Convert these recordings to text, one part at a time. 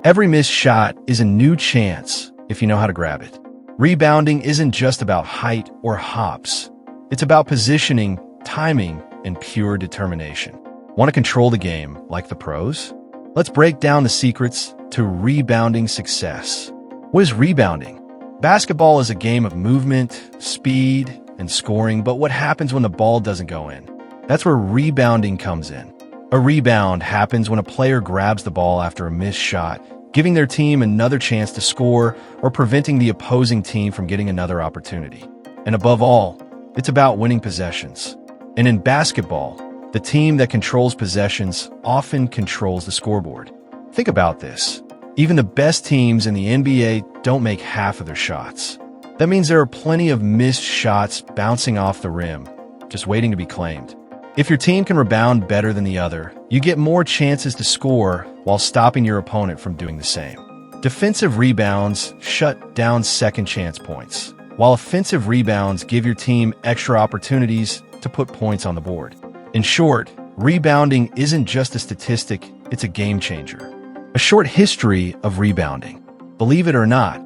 Every missed shot is a new chance if you know how to grab it. Rebounding isn't just about height or hops. It's about positioning, timing, and pure determination. Want to control the game like the pros? Let's break down the secrets to rebounding success. What is rebounding? Basketball is a game of movement, speed, and scoring, but what happens when the ball doesn't go in? That's where rebounding comes in. A rebound happens when a player grabs the ball after a missed shot, giving their team another chance to score or preventing the opposing team from getting another opportunity. And above all, it's about winning possessions. And in basketball, the team that controls possessions often controls the scoreboard. Think about this. Even the best teams in the NBA don't make half of their shots. That means there are plenty of missed shots bouncing off the rim, just waiting to be claimed. If your team can rebound better than the other, you get more chances to score while stopping your opponent from doing the same. Defensive rebounds shut down second chance points, while offensive rebounds give your team extra opportunities to put points on the board. In short, rebounding isn't just a statistic, it's a game changer. A short history of rebounding. Believe it or not,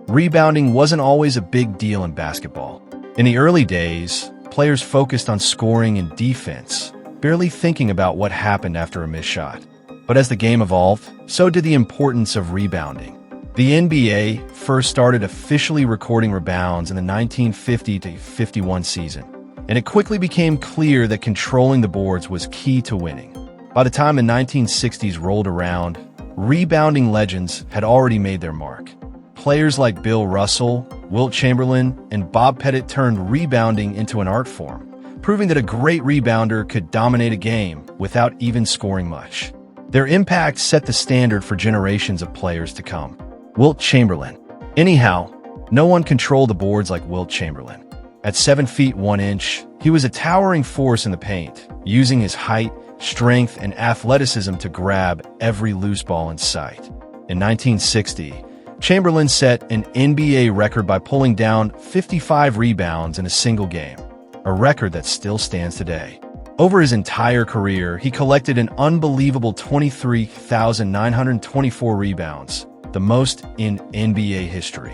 rebounding wasn't always a big deal in basketball. In the early days, players focused on scoring and defense, barely thinking about what happened after a missed shot. But as the game evolved, so did the importance of rebounding. The NBA first started officially recording rebounds in the 1950-51 season, and it quickly became clear that controlling the boards was key to winning. By the time the 1960s rolled around, rebounding legends had already made their mark. Players like Bill Russell, Wilt Chamberlain, and Bob Pettit turned rebounding into an art form, proving that a great rebounder could dominate a game without even scoring much. Their impact set the standard for generations of players to come. Wilt Chamberlain. Anyhow, no one controlled the boards like Wilt Chamberlain. At 7 feet 1 inch, he was a towering force in the paint, using his height, strength, and athleticism to grab every loose ball in sight. In 1960, Chamberlain set an NBA record by pulling down 55 rebounds in a single game, a record that still stands today. Over his entire career, he collected an unbelievable 23,924 rebounds, the most in NBA history.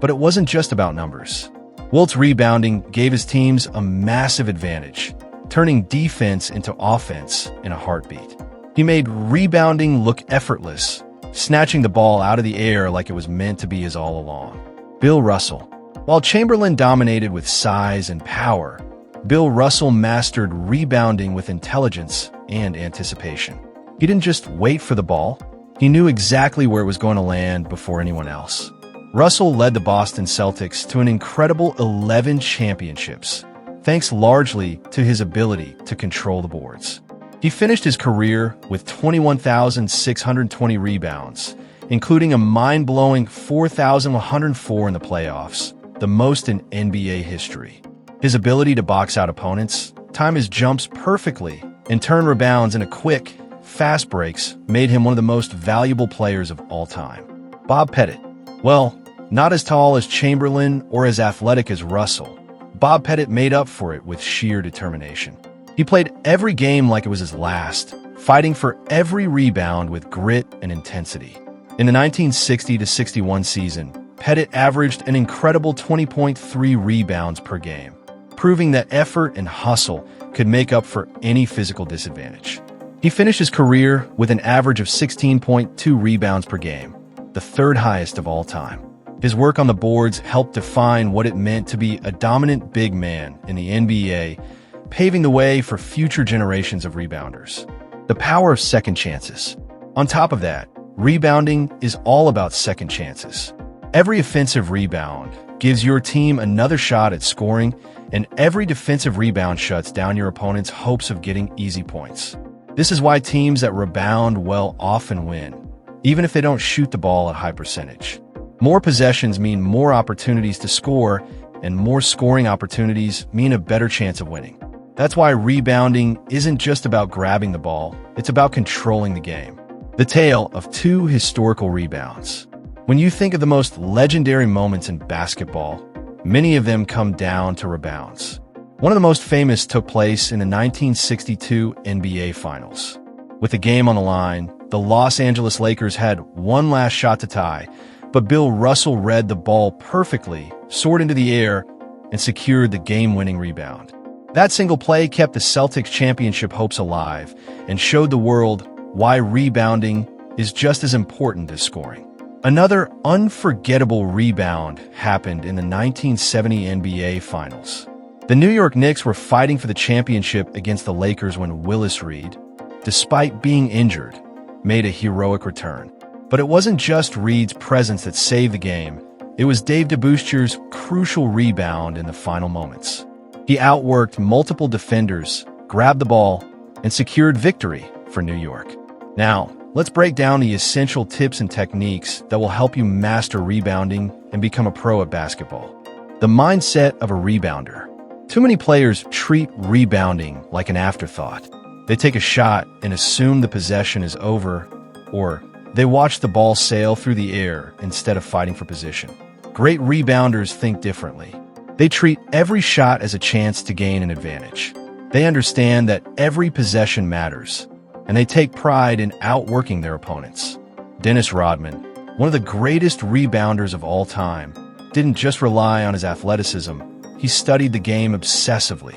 But it wasn't just about numbers. Wilt's rebounding gave his teams a massive advantage, turning defense into offense in a heartbeat. He made rebounding look effortless, snatching the ball out of the air like it was meant to be his all along. Bill Russell. While Chamberlain dominated with size and power, Bill Russell mastered rebounding with intelligence and anticipation. He didn't just wait for the ball, he knew exactly where it was going to land before anyone else. Russell led the Boston Celtics to an incredible 11 championships, thanks largely to his ability to control the boards. He finished his career with 21,620 rebounds, including a mind-blowing 4,104 in the playoffs, the most in NBA history. His ability to box out opponents, time his jumps perfectly, and turn rebounds into quick, fast breaks made him one of the most valuable players of all time. Bob Pettit. Well, not as tall as Chamberlain or as athletic as Russell, Bob Pettit made up for it with sheer determination. He played every game like it was his last, fighting for every rebound with grit and intensity. In the 1960-61 season, Pettit averaged an incredible 20.3 rebounds per game, proving that effort and hustle could make up for any physical disadvantage. He finished his career with an average of 16.2 rebounds per game, the third highest of all time. His work on the boards helped define what it meant to be a dominant big man in the NBA, paving the way for future generations of rebounders. The power of second chances. On top of that, rebounding is all about second chances. Every offensive rebound gives your team another shot at scoring, and every defensive rebound shuts down your opponent's hopes of getting easy points. This is why teams that rebound well often win, even if they don't shoot the ball at high percentage. More possessions mean more opportunities to score, and more scoring opportunities mean a better chance of winning. That's why rebounding isn't just about grabbing the ball, it's about controlling the game. The tale of two historical rebounds. When you think of the most legendary moments in basketball, many of them come down to rebounds. One of the most famous took place in the 1962 NBA Finals. With the game on the line, The Los Angeles Lakers had one last shot to tie, but Bill Russell read the ball perfectly, soared into the air, and secured the game-winning rebound. That single play kept the Celtics' championship hopes alive and showed the world why rebounding is just as important as scoring. Another unforgettable rebound happened in the 1970 NBA Finals. The New York Knicks were fighting for the championship against the Lakers when Willis Reed, despite being injured, made a heroic return. But it wasn't just Reed's presence that saved the game. It was Dave DeBusschere's crucial rebound in the final moments. He outworked multiple defenders, grabbed the ball, and secured victory for New York. Now, let's break down the essential tips and techniques that will help you master rebounding and become a pro at basketball. The mindset of a rebounder. Too many players treat rebounding like an afterthought. They take a shot and assume the possession is over, or they watch the ball sail through the air instead of fighting for position. Great rebounders think differently. They treat every shot as a chance to gain an advantage. They understand that every possession matters, and they take pride in outworking their opponents. Dennis Rodman, one of the greatest rebounders of all time, didn't just rely on his athleticism. He studied the game obsessively.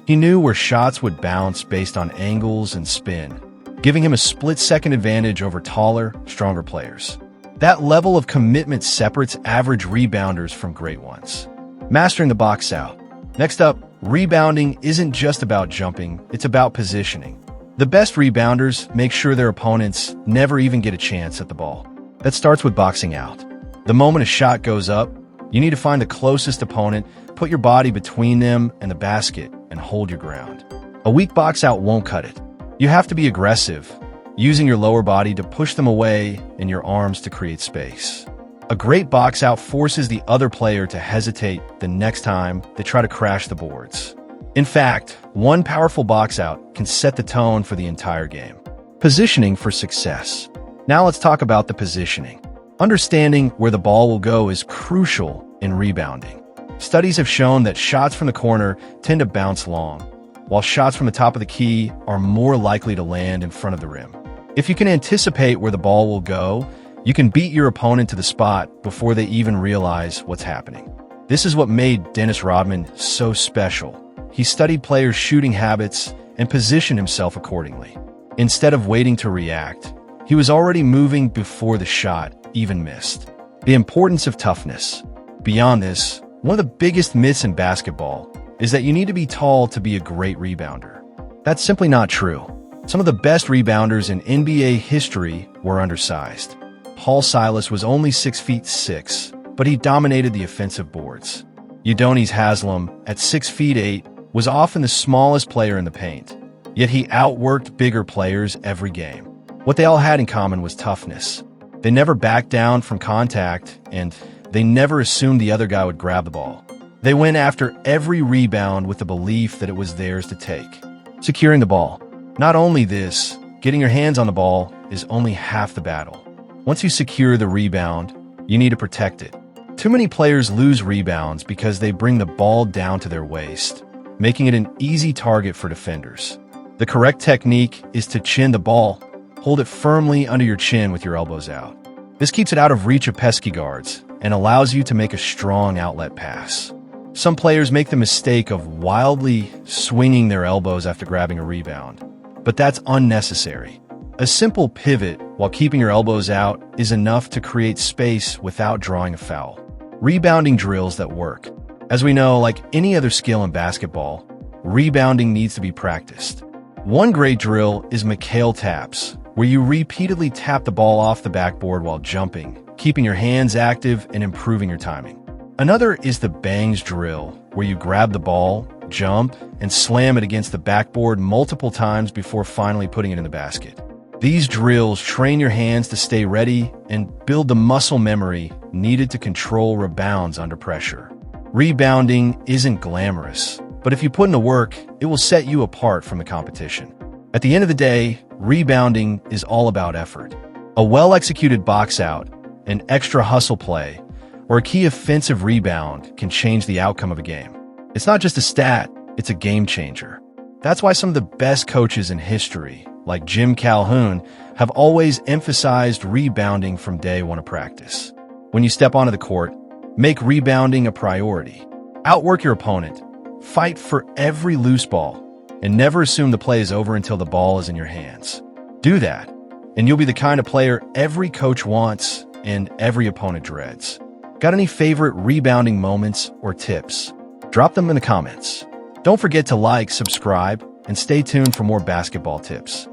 He knew where shots would bounce based on angles and spin, giving him a split-second advantage over taller, stronger players. That level of commitment separates average rebounders from great ones. Mastering the box out. Next up, rebounding isn't just about jumping, it's about positioning. The best rebounders make sure their opponents never even get a chance at the ball. That starts with boxing out. The moment a shot goes up, you need to find the closest opponent, put your body between them and the basket, and hold your ground. A weak box out won't cut it. You have to be aggressive, using your lower body to push them away and your arms to create space. A great box out forces the other player to hesitate the next time they try to crash the boards. In fact, one powerful box out can set the tone for the entire game. Positioning for success. Now let's talk about the positioning. Understanding where the ball will go is crucial in rebounding. Studies have shown that shots from the corner tend to bounce long, while shots from the top of the key are more likely to land in front of the rim. If you can anticipate where the ball will go, you can beat your opponent to the spot before they even realize what's happening. This is what made Dennis Rodman so special. He studied players' shooting habits and positioned himself accordingly. Instead of waiting to react, he was already moving before the shot even missed. The importance of toughness. Beyond this, one of the biggest myths in basketball is that you need to be tall to be a great rebounder. That's simply not true. Some of the best rebounders in NBA history were undersized. Paul Silas was only 6'6", but he dominated the offensive boards. Udonis Haslem, at 6'8", was often the smallest player in the paint, yet he outworked bigger players every game. What they all had in common was toughness. They never backed down from contact, and they never assumed the other guy would grab the ball. They went after every rebound with the belief that it was theirs to take. Securing the ball. Not only this, getting your hands on the ball is only half the battle. Once you secure the rebound, you need to protect it. Too many players lose rebounds because they bring the ball down to their waist, making it an easy target for defenders. The correct technique is to chin the ball. Hold it firmly under your chin with your elbows out. This keeps it out of reach of pesky guards and allows you to make a strong outlet pass. Some players make the mistake of wildly swinging their elbows after grabbing a rebound, but that's unnecessary. A simple pivot while keeping your elbows out is enough to create space without drawing a foul. Rebounding drills that work. As we know, like any other skill in basketball, rebounding needs to be practiced. One great drill is McHale taps, where you repeatedly tap the ball off the backboard while jumping, keeping your hands active and improving your timing. Another is the bangs drill, where you grab the ball, jump, and slam it against the backboard multiple times before finally putting it in the basket. These drills train your hands to stay ready and build the muscle memory needed to control rebounds under pressure. Rebounding isn't glamorous, but if you put in the work, it will set you apart from the competition. At the end of the day, rebounding is all about effort. A well-executed box out, an extra hustle play, or a key offensive rebound can change the outcome of a game. It's not just a stat, it's a game changer. That's why some of the best coaches in history like Jim Calhoun, have always emphasized rebounding from day one of practice. When you step onto the court, make rebounding a priority. Outwork your opponent, fight for every loose ball, and never assume the play is over until the ball is in your hands. Do that, and you'll be the kind of player every coach wants and every opponent dreads. Got any favorite rebounding moments or tips? Drop them in the comments. Don't forget to like, subscribe, and stay tuned for more basketball tips.